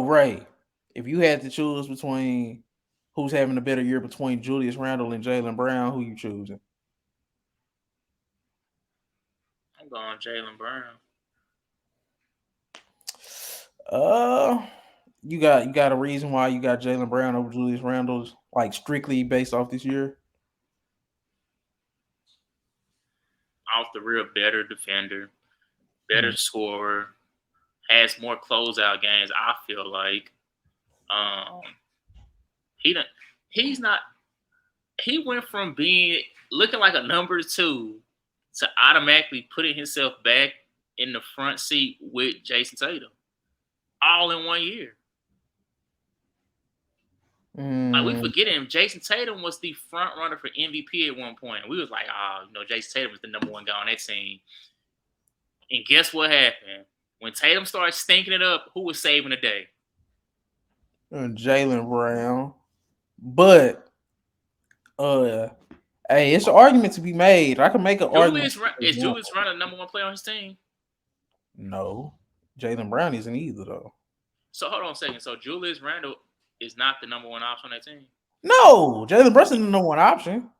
Ray, if you had to choose between who's having a better year between Julius Randle and Jaylen Brown, who you choosing? I'm going Jaylen Brown. Uh, you got a reason why you got Jaylen Brown over Julius Randle's like strictly based off this year? Off the real, better defender, better Mm. scorer, has more closeout games. I feel like um, he don't, he's not. He went from being looking like a number two to automatically putting himself back in the front seat with Jason Tatum, all in 1 year. Like we Mm. forgetting Jason Tatum was the front runner for MVP at one point. We was like, oh, Jason Tatum was the number one guy on that team. And guess what happened? When Tatum started stinking it up, who was saving the day? Jaylen Brown, but uh, hey, it's an argument to be made. I can make an argument. Julius Randle the number one player on his team? No, Jaylen Brown isn't either though. So hold on a second. So Julius Randle is not the number one option on that team? No, Jalen Brunson is the number one option.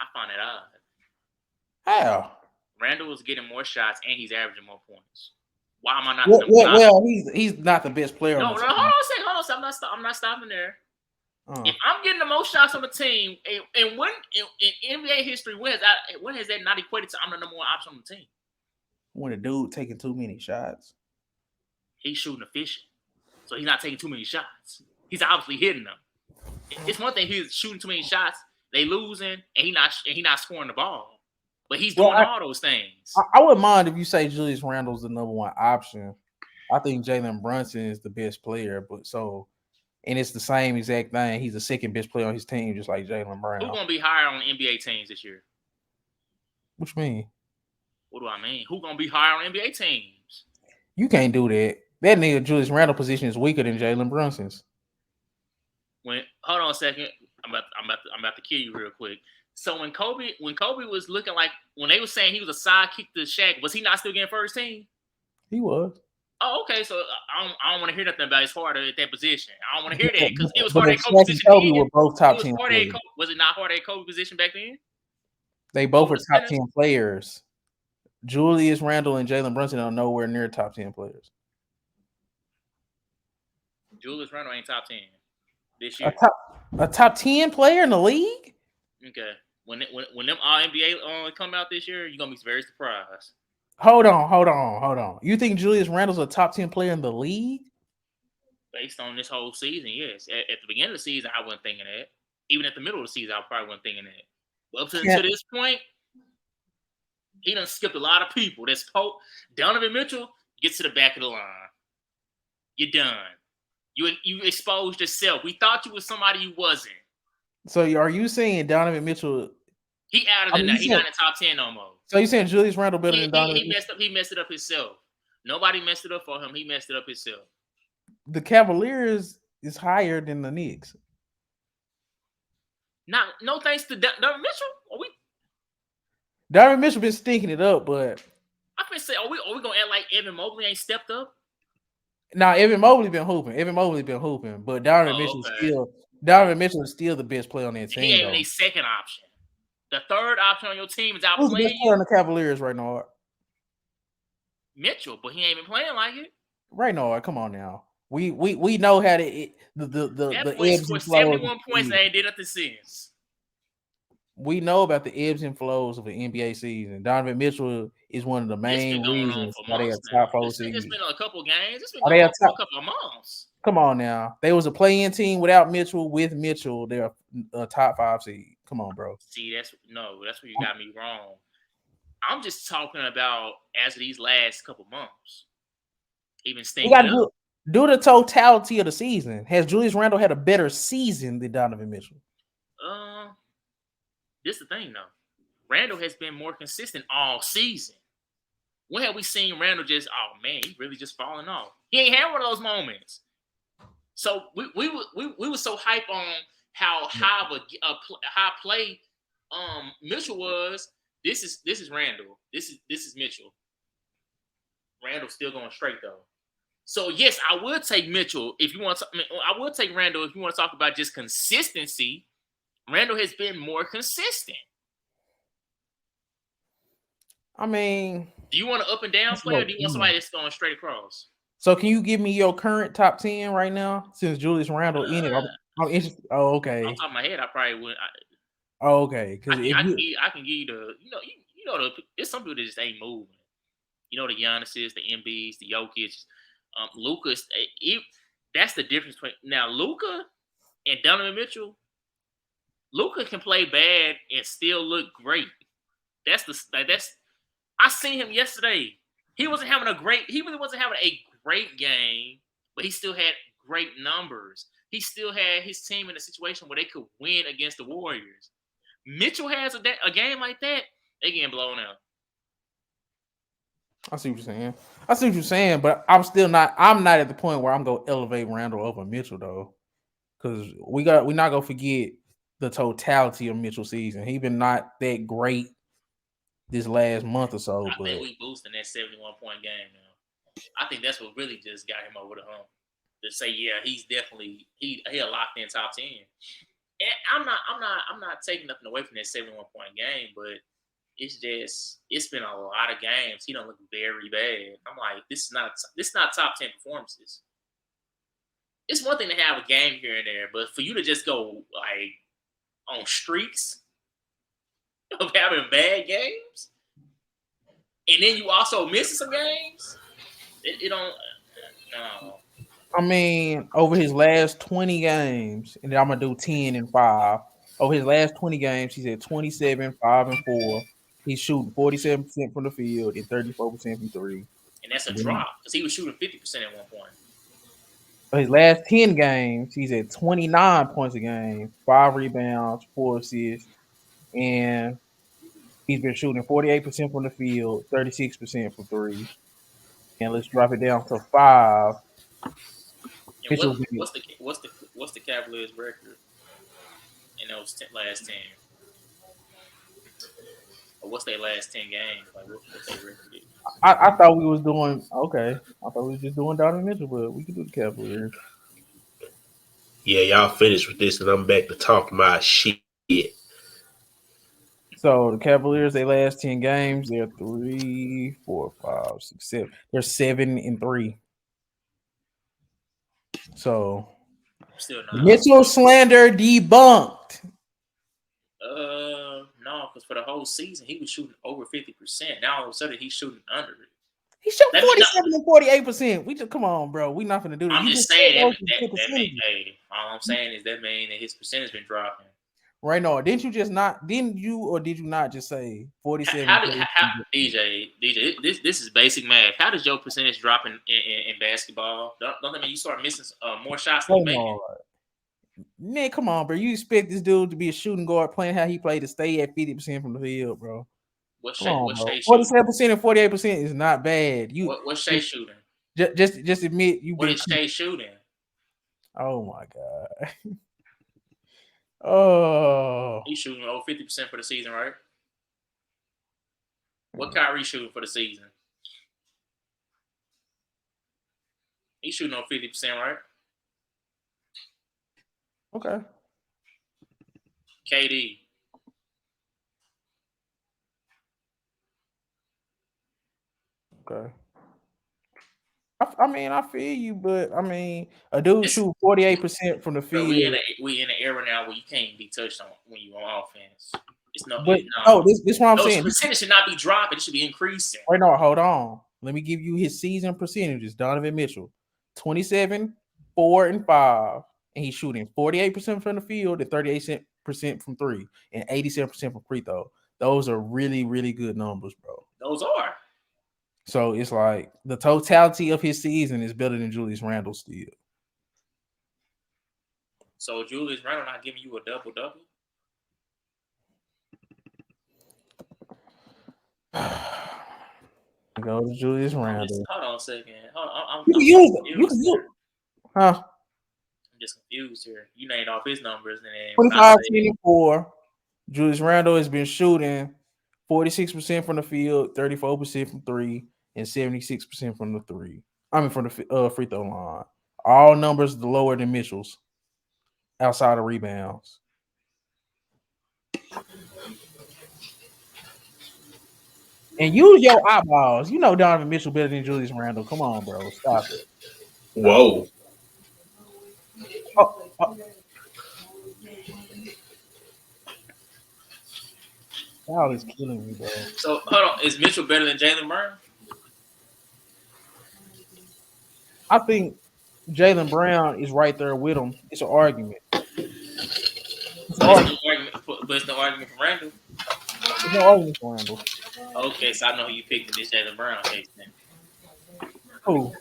I find it odd. How? Randle is getting more shots and he's averaging more points. Why am I not the Well, number one well, option? well, he's not the best player on No, the hold on team. a second. Hold on a second. I'm not stopping there. Uh, If I'm getting the most shots on the team, and when in NBA history, when has that not equated to I'm the number one option on the team? when a dude taking too many shots. He's shooting efficient, so he's not taking too many shots. He's obviously hitting them. It's one thing he's shooting too many shots, they losing, and he not scoring the ball, but he's Well, doing all those things. I wouldn't mind if you say Julius Randle's the number one option. I think Jalen Brunson is the best player, and it's the same exact thing. He's the second best player on his team, just like Jaylen Who's Brown. gonna be higher on NBA teams this year? What you mean? What do I mean? Who's gonna be higher on NBA teams? You can't do that. That nigga Julius Randle position is weaker than Jalen Brunson's. Hold on a second, I'm about to kill you real quick. So when Kobe was looking like when they were saying he was a sidekick to Shaq, was he not still getting first team? He was. Oh, okay. So I don't want to hear nothing about his harder at that position. I don't want to hear that because it was But harder if at Kobe Shaq and position Kobe then. were both It top was 10 harder players. Was it not harder at Kobe position back then? They both Over are the top centers? 10 players. Julius Randle and Jalen Brunson are nowhere near top 10 players. Julius Randle ain't top 10 this A year. top 10 player in the league? Okay. When them All NBA come out this year, you're gonna be very surprised. Hold on. You think Julius Randle's a top 10 player in the league? Based on this whole season, yes. At the beginning of the season, I wasn't thinking that. Even at the middle of the season, I probably wasn't thinking that. But up to this point, he done skipped a lot of people. Donovan Mitchell gets to the back of the line. You're done. You exposed yourself. We thought you was somebody you wasn't. So are you saying Donovan Mitchell? He out of there now. He's not in the top 10 no more. So you saying Julius Randle better than Donovan? He messed it up himself. Nobody messed it up for him. He messed it up himself. The Cavaliers is higher than the Knicks. No thanks to Donovan Mitchell. Donovan Mitchell been stinking it up, but I been saying, are we gonna act like Evan Mobley ain't stepped up? Nah, Evan Mobley been hooping, but Donovan Mitchell is still the best player on that team. He ain't though. a second option. The third option on your team is out Who's the playing best player on the Cavaliers right now? Mitchell, but he ain't been playing like it. Right now, come on now. We know how to the boy ebbs and scored flows. 71 points and ain't did nothing since. We know about the ebbs and flows of the NBA season. Donovan Mitchell is one of the main reasons why they are top 4 seed. It's been a couple games. It's been going on for a couple of months. Come on now. They was a play-in team without Mitchell. With Mitchell, they're a top 5 seed. Come on, bro. See, that's where you got me wrong. I'm just talking about as of these last couple months. Even stinking up. Do the totality of the season. Has Julius Randle had a better season than Donovan Mitchell? This is the thing, though. Randle has been more consistent all season. When have we seen Randle just, oh man, he really just falling off? He ain't had one of those moments. So we were so hype on how high play Mitchell was. This is Randle. This is Mitchell. Randle's still going straight though. So yes, I would take Mitchell if you want to. I would take Randle if you want to talk about just consistency. Randle has been more consistent. I mean, do you want an up and down player? Or do you want somebody that's going straight across? So can you give me your current top 10 right now? Since Julius Randle in it, I'm interested. Oh, okay. Off the top of my head, I probably would. Oh, okay, because I can give you the there's some people that just ain't moving. You know the Giannis's, the Embiid's, the Jokic, Luka's. That's the difference between now Luka and Donovan Mitchell. Luka can play bad and still look great. That's I seen him yesterday. He wasn't having a great. He really wasn't having a great game, but he still had great numbers. He still had his team in a situation where they could win against the Warriors. Mitchell has a game like that, they getting blown out. I see what you're saying. But I'm not at the point where I'm gonna elevate Randle over Mitchell though, because we're not gonna forget the totality of Mitchell's season. He been not that great this last month or so. I think we boosting that 71-point game now. I think that's what really just got him over the hump. To say, yeah, he's definitely he a locked in top 10. And I'm not taking nothing away from that 71-point game, but it's been a lot of games. He don't look very bad. I'm like, this is not top 10 performances. It's one thing to have a game here and there, but for you to just go like on streaks of having bad games, and then you also missing some games, it don't. No. I mean, over his last 20 games, and then I'm gonna do 10 and 5. Over his last 20 games, he's at 27, 5 and 4. He's shooting 47% from the field and 34% from three. And that's a drop because he was shooting 50% at one point. For his last 10 games, he's at 29 points a game, 5 rebounds, 4 assists, and he's been shooting 48% from the field, 36% from three. And let's drop it down to 5. And what's the Cavaliers' record in those last 10? Or what's their last 10 games? Like what's their record? I thought we was doing okay. I thought we was just doing Donovan Mitchell, but we can do the Cavaliers. Yeah, y'all finished with this, and I'm back to talk my shit. So the Cavaliers, their last 10 games, they're 3, 4, 5, 6, 7. They're 7 and 3. So Mitchell slander debunked. No, because for the whole season he was shooting over 50%. Now all of a sudden he's shooting under it. He shot 47 and 48%. We just come on, bro. We not gonna do that. I'm just saying all I'm saying is that means that his percentage been dropping. Right now, didn't you or did you not just say 47? DJ, this is basic math. How does your percentage drop in basketball? Don't that mean you start missing more shots than making? Man, come on, bro. You expect this dude to be a shooting guard playing how he played to stay at 50% from the field, bro. What's Shea 47% and 48% is not bad. What's Shea shooting? Just admit you. What is Shea shooting? Oh my god. Oh. He's shooting over 50% for the season, right? What Kyrie shooting for the season? He's shooting over 50%, right? Okay. KD. Okay. I mean, I feel you, but I mean, a dude shoot 48% from the field. We in an era now where you can't be touched on when you on offense. It's no. This what I'm saying. Percentage should not be dropping; it should be increasing. Right now, hold on. Let me give you his season percentages. Donovan Mitchell, 27, 4 and 5, and he's shooting 48% from the field and 38% from three, and 87% from free throw. Those are really, really good numbers, bro. Those are. So it's like the totality of his season is better than Julius Randle still. So Julius Randle not giving you a double-double? Go to Julius Randle. Hold on a second. You can use it. Huh? I'm just confused here. You named off his numbers. 25, 24. Julius Randle has been shooting 46% from the field, 34% from three, and 76% from the three. I mean, from the free throw line. All numbers lower than Mitchell's outside of rebounds. And use your eyeballs. You know Donovan Mitchell better than Julius Randle. Come on, bro. Stop it. Whoa. Oh, oh. Y'all is killing me, bro. So hold on, is Mitchell better than Jaylen Brown? I think Jaylen Brown is right there with him. It's an argument. It's an But it's argument. no argument. But it's no argument for Randle. It's no argument for Randle. Okay, so I know who you picked in this Jaylen Brown case then. Who?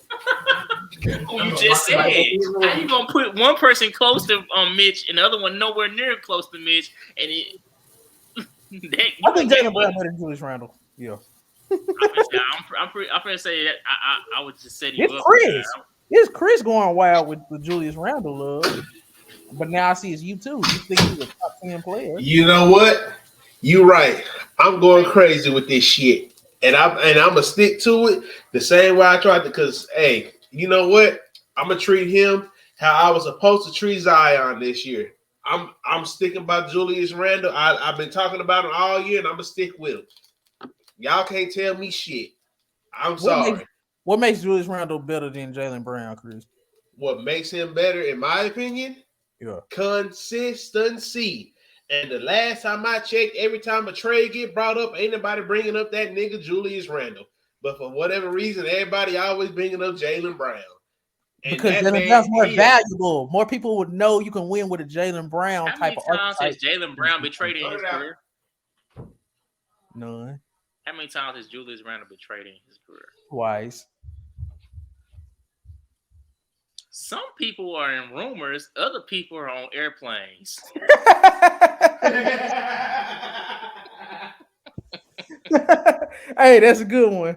Who you just said? How you gonna put one person close to Mitch and the other one nowhere near close to Mitch? And it, I think Jaylen Brown better than Julius Randle. Yeah. I'm pretty say that I would just set you It's up. Chris. It's Chris going wild with the Julius Randle love. But now I see it's you too. You think he's a top 10 player. You know what? You right. I'm going crazy with this shit. And I'm gonna stick to it the same way I tried to, because hey, you know what? I'm gonna treat him how I was supposed to treat Zion this year. I'm sticking by Julius Randle. I've been talking about him all year, and I'm gonna stick with him. Y'all can't tell me shit. I'm sorry. What makes Julius Randle better than Jaylen Brown, Chris? What makes him better, in my opinion? Yeah. Consistency. And the last time I checked, every time a trade get brought up, ain't nobody bringing up that nigga Julius Randle. But for whatever reason, everybody always bringing up Jaylen Brown. And because Jaylen Brown's more valuable. More people would know you can win with a Jaylen Brown type of archetype. How many times has Jaylen Brown been traded in his career? None. How many times has Julius Randle been traded in his career? Twice. Some people are in rumors. Other people are on airplanes. Hey, that's a good one.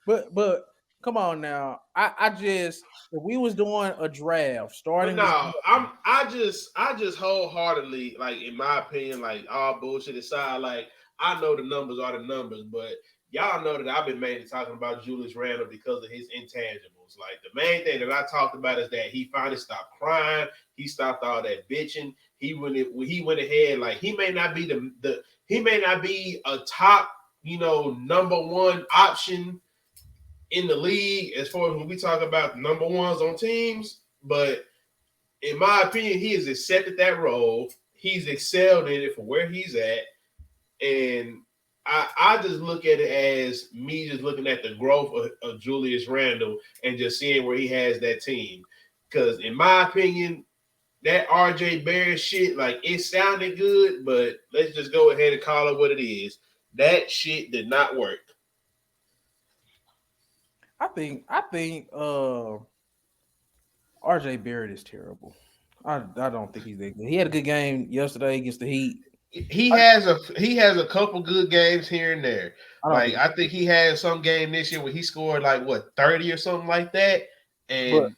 But come on now. I just, if we was doing a draft starting. No, I just wholeheartedly, like, in my opinion, like, all bullshit aside, like, I know the numbers are the numbers, but y'all know that I've been mainly talking about Julius Randle because of his intangibles. Like, the main thing that I talked about is that he finally stopped crying. He stopped all that bitching. He went ahead, like, he may not be he may not be a top, number one option in the league as far as when we talk about number ones on teams, but in my opinion, he has accepted that role. He's excelled in it for where he's at. And I just look at it as me just looking at the growth of Julius Randle and just seeing where he has that team. Because in my opinion, that RJ Barrett shit, like, it sounded good, but let's just go ahead and call it what it is. That shit did not work. I think RJ Barrett is terrible. I don't think he's that good. He had a good game yesterday against the Heat. He has a couple good games here and there. I think he had some game this year where he scored 30 or something like that. And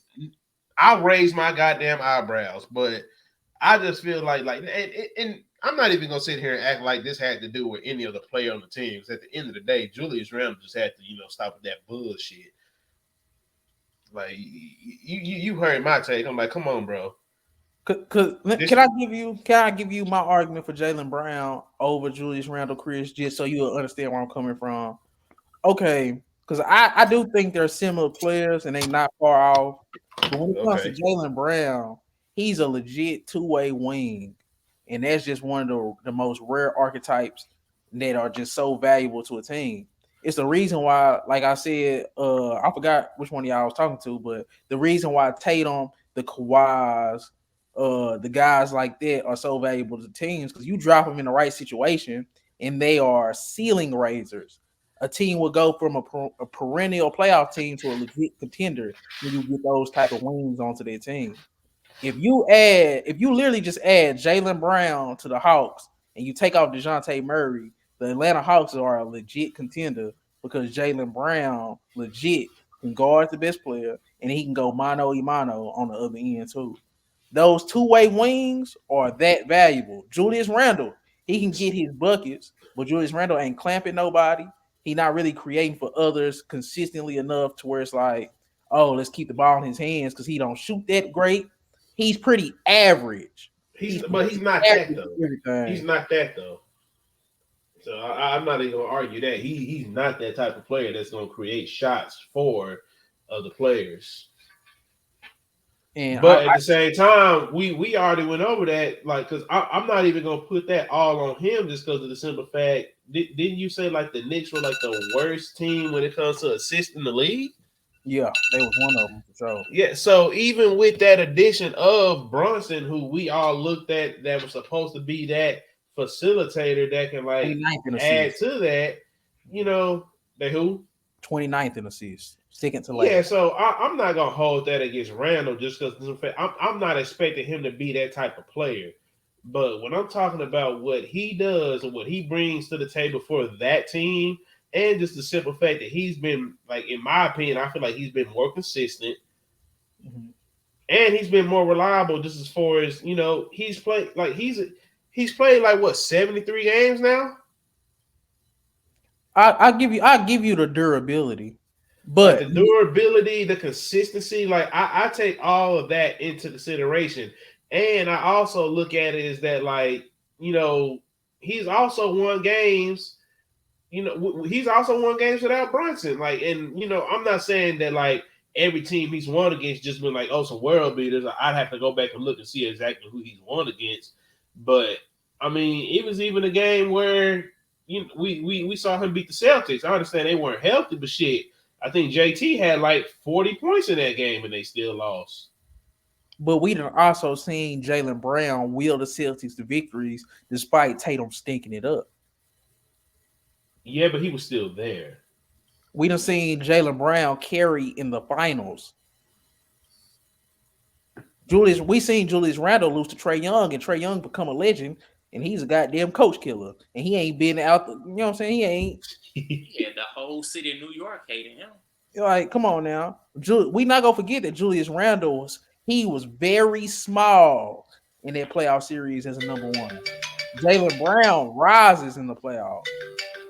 I raised my goddamn eyebrows, but I just feel like and I'm not even gonna sit here and act like this had to do with any other player on the team. Because at the end of the day, Julius Randle just had to, stop with that bullshit. Like, you heard my take. I'm like, come on, bro. Can I give you my argument for Jaylen Brown over Julius Randle, Chris, just so you'll understand where I'm coming from? Okay, because I do think they're similar players and they not far off. But when it comes to Jaylen Brown, he's a legit two-way wing. And that's just one of the most rare archetypes that are just so valuable to a team. It's the reason why, like I said, I forgot which one of y'all I was talking to, but the reason why Tatum, the Kawhis, the guys like that are so valuable to teams, because you drop them in the right situation and they are ceiling raisers. A team will go from a perennial playoff team to a legit contender when you get those type of wings onto their team. If you literally just add Jaylen Brown to the Hawks and you take off DeJounte Murray, the Atlanta Hawks are a legit contender because Jaylen Brown legit can guard the best player and he can go mano a mano on the other end too. Those two-way wings are that valuable. Julius Randle, he can get his buckets, but Julius Randle ain't clamping nobody. He's not really creating for others consistently enough to where it's like, oh, let's keep the ball in his hands because he don't shoot that great. He's pretty average. He's But pretty he's not that average though. at He's everything. not that though. So I'm not even gonna argue that he's not that type of player that's gonna create shots for other players. And But at the same time, we already went over that, like, because I'm not even gonna put that all on him just because of the simple fact. Didn't you say like the Knicks were like the worst team when it comes to assists in the league? yeah, they was one of them for sure. Yeah, so even with that addition of Brunson, who we all looked at that was supposed to be that facilitator that can like 29th in add assists. to that, they who? 29th in assists. Second to Yeah, last. so I'm not gonna hold that against Randall just because I'm not expecting him to be that type of player. But when I'm talking about what he does and what he brings to the table for that team, and just the simple fact that he's been, like, in my opinion, I feel like he's been more consistent Mm-hmm. and he's been more reliable. Just as far as he's played like what 73 games now. I give you the durability, Like but the durability, the consistency, like I take all of that into consideration. And I also look at it as that, like, he's also won games. He's also won games without Brunson. Like, and I'm not saying that like every team he's won against just been like, oh, some world beaters. I'd have to go back and look and see exactly who he's won against. But I mean, it was even a game where we saw him beat the Celtics. I understand they weren't healthy, but shit, I think JT had like 40 points in that game and they still lost. we done also seen Jaylen Brown will the Celtics to victories despite Tatum stinking it up. Yeah, but he was still there. We done seen Jaylen Brown carry in the finals. We seen Julius Randle lose to Trey Young, and Trey Young become a legend, and he's a goddamn coach killer, and he ain't been out. You know what I'm saying? He ain't. Yeah, the whole city of New York hated him. Like, come on now. We not gonna forget that Julius Randle was very small in that playoff series as a number one. Jaylen Brown rises in the playoffs.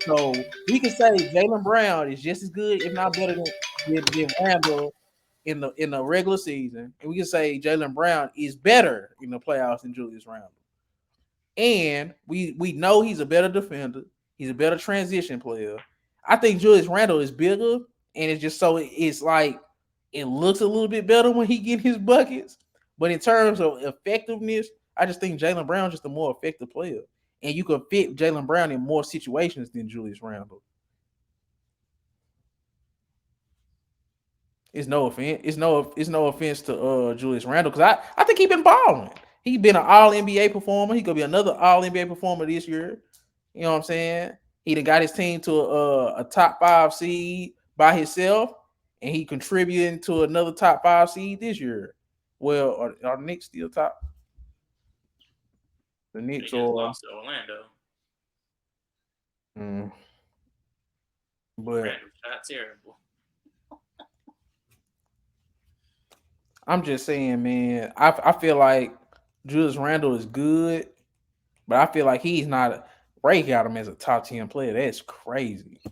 So we can say Jaylen Brown is just as good, if not better than Randle in the regular season. And we can say Jaylen Brown is better in the playoffs than Julius Randle. And we know he's a better defender. He's a better transition player. I think Julius Randle is bigger, and it's just so it's like it looks a little bit better when he get his buckets. But in terms of effectiveness, I just think Jaylen Brown is just a more effective player, and you can fit Jaylen Brown in more situations than Julius Randle. It's no offense. It's no offense to Julius Randle because I think he's been balling. He's been an All NBA performer. He could be another All NBA performer this year. You know what I'm saying? He done got his team to a top 5 seed by himself, and he contributing to another top 5 seed this year. Well, are the Knicks still top? The They Knicks just or lost to Orlando. mm, but Randall shot terrible. I'm just saying, man. I feel like Julius Randle is good, but I feel like he's not. Ray got him as a top 10 player. That's crazy.